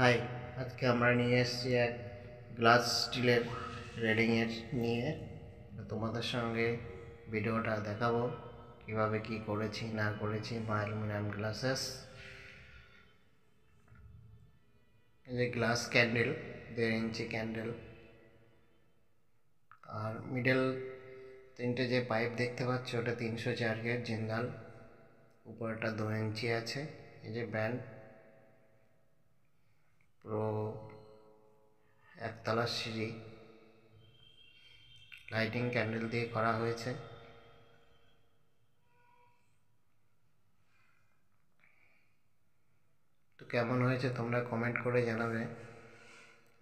High, আজকে আমরা নিয়ে এসেছি এক গ্লাস স্টিলের রেডিংয়ের নিয়ে তোমাদের সঙ্গে ভিডিওটা দেখাবো কিভাবে কি করেছি না করেছি। অ্যালুমিনিয়াম গ্লাসেস, এই যে গ্লাস ক্যান্ডেল, 1.5 ইঞ্চি ক্যান্ডেল, আর মিডল তিনটে যে পাইপ দেখতে পাচ্ছ ওটা 304 গেট জিন্দাল, উপরটা 2 ইঞ্চি আছে। এই যে ব্যান্ড পুরো একতলা সিঁড়ি লাইটিং ক্যান্ডেল দিয়ে করা হয়েছে। তো কেমন হয়েছে তোমরা কমেন্ট করে জানাবে,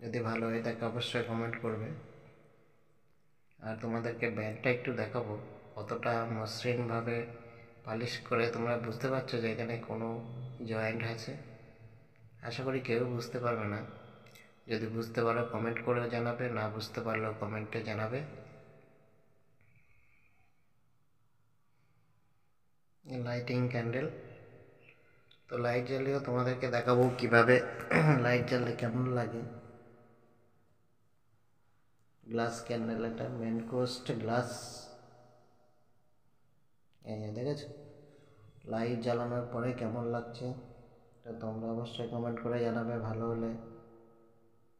যদি ভালো হয় তাকে অবশ্যই কমেন্ট করবে। আর তোমাদেরকে ব্যান্ডটা একটু দেখাবো কতটা মসৃণভাবে পালিশ করে, তোমরা বুঝতে পারছো যে এখানে কোনো জয়েন্ট আছে। আশা করি কেউ বুঝতে পারবে না, যদি বুঝতে পারো কমেন্ট করেও জানাবে, না বুঝতে পারলেও কমেন্টে জানাবে। লাইটিং ক্যান্ডেল, তো লাইট জ্বালিয়েও তোমাদেরকে দেখাবো কিভাবে লাইট জ্বাললে কেমন লাগে। গ্লাস ক্যান্ডেল, এটা মেন কোস্ট গ্লাস, এই দেখেছো লাইট জ্বালানোর পরে কেমন লাগছে, তো তোমরা অবশ্যই কমেন্ট করে জানাবে ভালো হলে।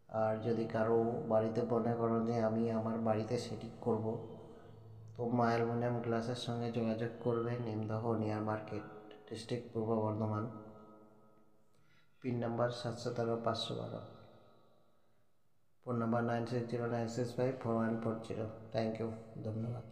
আর যদি কারো বাড়িতে মনে করো যে আমি আমার বাড়িতে সেটিং করব, তো অ্যালুমিনিয়াম গ্লাসের সঙ্গে যোগাযোগ করবে। Nimdah near market, district Purba Bardhaman, pin number 713-512, phone number 9609654140। Thank you, ধন্যবাদ।